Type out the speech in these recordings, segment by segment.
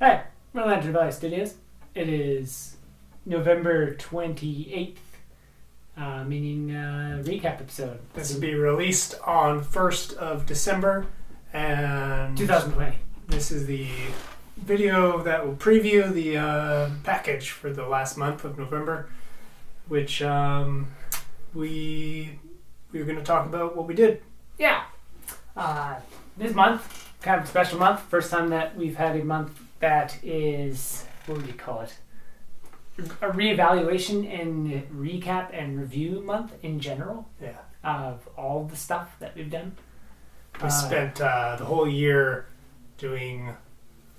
Hi, we're Lantern Valley Studios. It is November 28th, meaning recap episode. This will be released on 1st of December, and 2020. This is the video that will preview the package for the last month of November, which we were going to talk about what we did. Yeah. This month, kind of a special month. First time that we've had a month that is, what would you call it? A reevaluation and recap and review month in general. Yeah. Of all the stuff that we've done. We spent the whole year doing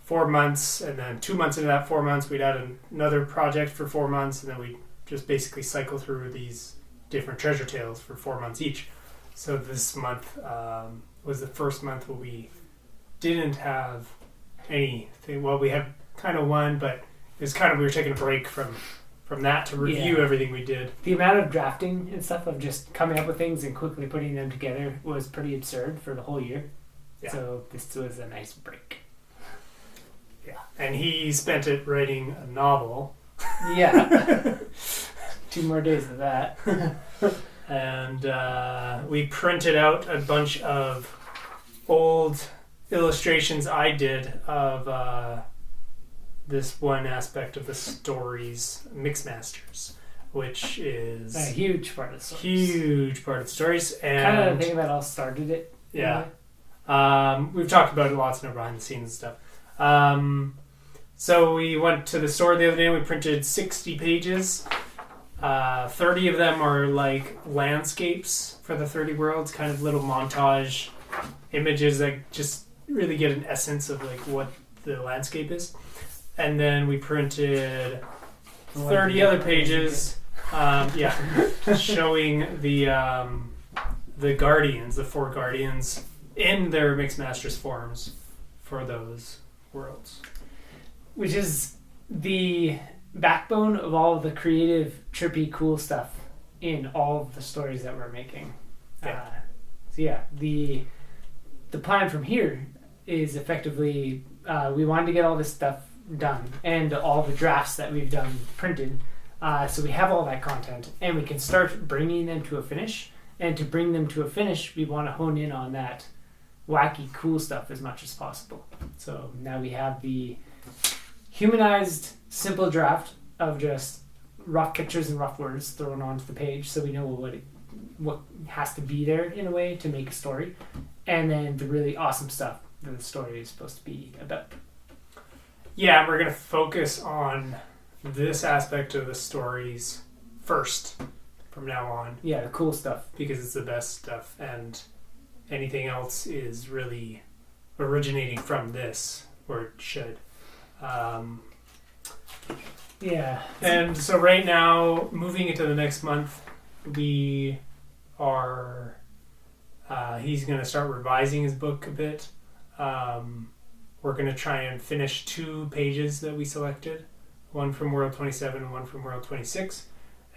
4 months, and then 2 months into that 4 months, we'd add another project for 4 months, and then we just basically cycle through these different treasure tales for 4 months each. So this month was the first month where we didn't have anything. Well, we had kind of one, but it's kind of, we were taking a break from that to review everything we did. The amount of drafting and stuff of just coming up with things and quickly putting them together was pretty absurd for the whole year. Yeah. So this was a nice break. Yeah. And he spent it writing a novel. Yeah. 2 more days of that. And we printed out a bunch of old illustrations I did of this one aspect of the stories, Mixmasters, which is a huge part of the stories. Huge part of the stories. And kind of the thing that all started it. Yeah. We've talked about it lots in our behind the scenes stuff. So we went to the store the other day and we printed 60 pages. 30 of them are like landscapes for the 30 worlds, kind of little montage images that just really get an essence of like what the landscape is. And then we printed 30 other pages, showing the guardians, the 4 guardians in their Mixmasters forms for those worlds. Which is the backbone of all of the creative, trippy, cool stuff in all of the stories that we're making. Yeah. The plan from here is effectively we wanted to get all this stuff done and all the drafts that we've done printed, so we have all that content and we can start bringing them to a finish. And to bring them to a finish, we want to hone in on that wacky, cool stuff as much as possible. So now we have the humanized, simple draft of just rough pictures and rough words thrown onto the page, so we know what has to be there in a way to make a story, and then the really awesome stuff that the story is supposed to be about. Yeah, we're going to focus on this aspect of the stories first from now on. Yeah, the cool stuff. Because it's the best stuff, and anything else is really originating from this, or it should. Yeah. And so right now, moving into the next month, we are... he's going to start revising his book a bit. We're going to try and finish 2 pages that we selected, one from World 27 and one from World 26,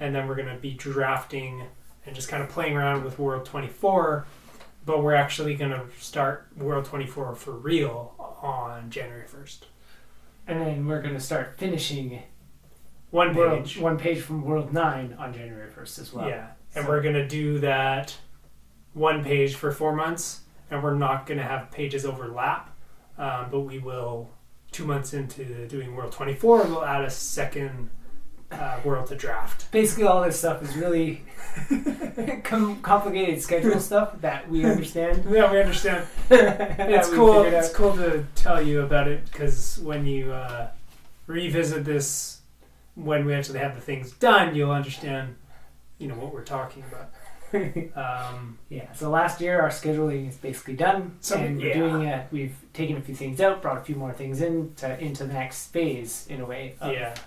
and then we're going to be drafting and just kind of playing around with World 24, but we're actually going to start World 24 for real on January 1st. And then we're going to start finishing one page from World 9 on January 1st as well. Yeah, and we're going to do that 1 page for 4 months, and we're not going to have pages overlap. But we will, 2 months into doing World 24, we'll add a second world to draft. Basically, all this stuff is really complicated schedule stuff that we understand. Yeah, we understand. It's cool. It's cool to tell you about it, because when you revisit this, when we actually have the things done, you'll understand, what we're talking about. So last year our scheduling is basically done, and we're doing it. We've taken a few things out, brought a few more things into the next phase in a way of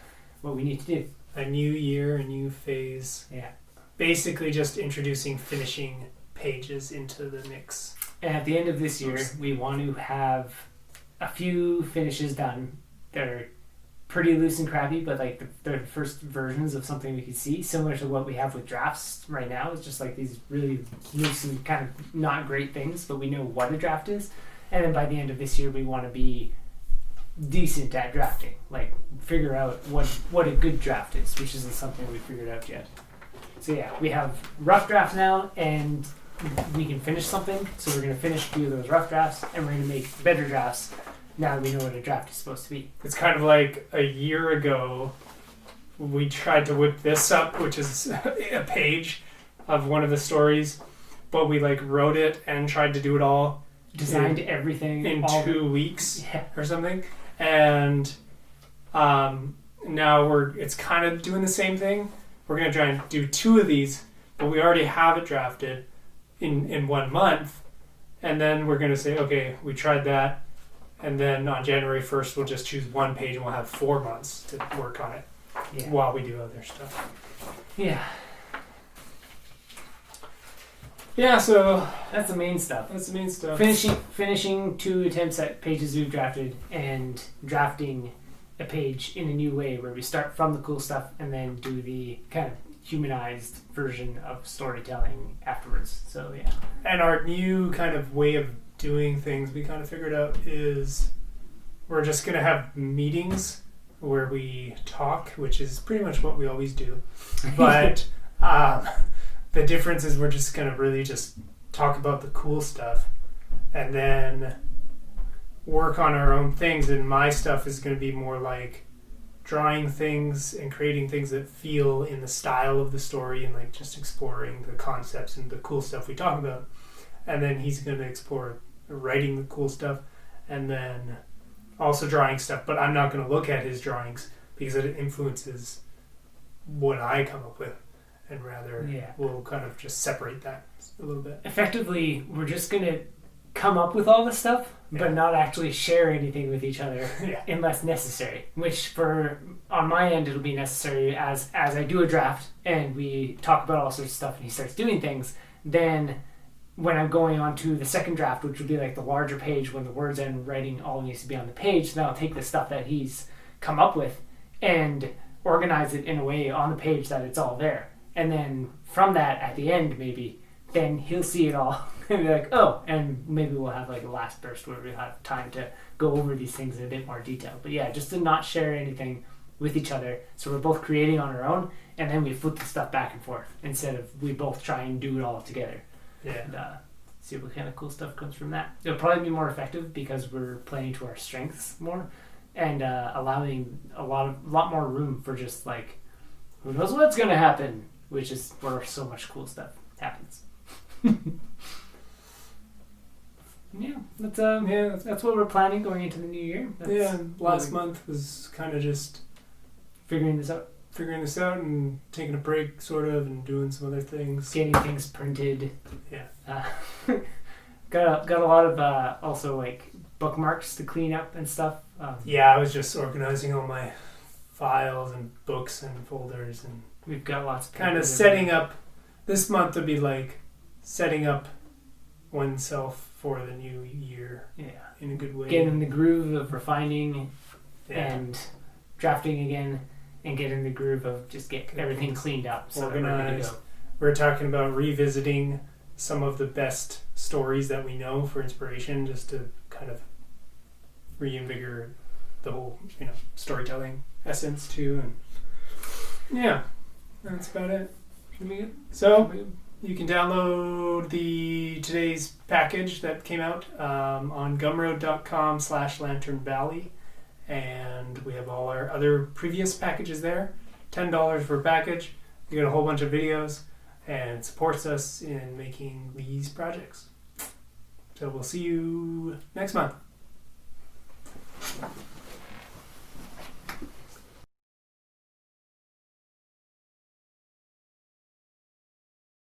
what we need to do. A new year, a new phase. Yeah, basically just introducing finishing pages into the mix. And at the end of this year, we want to have a few finishes done that are pretty loose and crappy, but like the first versions of something we could see, similar to what we have with drafts right now. It's just like these really loose and kind of not great things, but we know what a draft is. And then by the end of this year, we want to be decent at drafting. Like figure out what a good draft is, which isn't something we figured out yet. So yeah, we have rough drafts now, and we can finish something. So we're gonna finish a few of those rough drafts, and we're gonna make better drafts now that we know what a draft is supposed to be. It's kind of like a year ago, we tried to whip this up, which is a page of one of the stories, but we like wrote it and tried to do it all. Designed everything in all 2 weeks Yeah. or something, and now it's kind of doing the same thing. We're gonna try and do 2 of these, but we already have it drafted in 1 month, and then we're gonna say, okay, we tried that, and then on January 1st we'll just choose 1 page and we'll have 4 months to work on it while we do other stuff. Yeah. Yeah, so That's the main stuff. that's the main stuff. Finishing 2 attempts at pages we've drafted, and drafting a page in a new way where we start from the cool stuff and then do the kind of humanized version of storytelling afterwards. So yeah. And our new kind of way of doing things we kind of figured out is we're just going to have meetings where we talk, which is pretty much what we always do. But the difference is we're just going to really just talk about the cool stuff and then work on our own things. And my stuff is going to be more like drawing things and creating things that feel in the style of the story and like just exploring the concepts and the cool stuff we talk about. And then he's going to explore writing the cool stuff and then also drawing stuff. But I'm not going to look at his drawings because it influences what I come up with. And rather, we'll kind of just separate that a little bit. Effectively, we're just going to come up with all this stuff, but not actually share anything with each other unless necessary. Which, on my end, it'll be necessary as I do a draft and we talk about all sorts of stuff and he starts doing things. Then, when I'm going on to the second draft, which would be like the larger page when the words and writing all needs to be on the page, then I'll take the stuff that he's come up with and organize it in a way on the page that it's all there. And then from that, at the end, maybe, then he'll see it all and be like, oh, and maybe we'll have like a last burst where we'll have time to go over these things in a bit more detail. But yeah, just to not share anything with each other. So we're both creating on our own, and then we flip the stuff back and forth instead of we both try and do it all together. Yeah. And see what kind of cool stuff comes from that. It'll probably be more effective because we're playing to our strengths more and allowing a lot more room for just like, who knows what's going to happen, which is where so much cool stuff happens. That's what we're planning going into the new year. Last month was kind of just figuring this out and taking a break, sort of, and doing some other things. Getting things printed. Yeah. Got a lot of also like bookmarks to clean up and stuff. I was just organizing all my files and books and folders, and we've got lots of kind of setting up. This month would be like setting up oneself for the new year. In a good way. Get in the groove of refining and drafting again, and get in the groove of just get everything cleaned up. So organized. We're talking about revisiting some of the best stories that we know for inspiration, just to kind of reinvigorate the whole, storytelling essence too. And that's about it. So you can download today's package that came out on gumroad.com/Lantern Valley, and we have all our other previous packages there. $10 per package. You get a whole bunch of videos, and it supports us in making these projects. So we'll see you next month.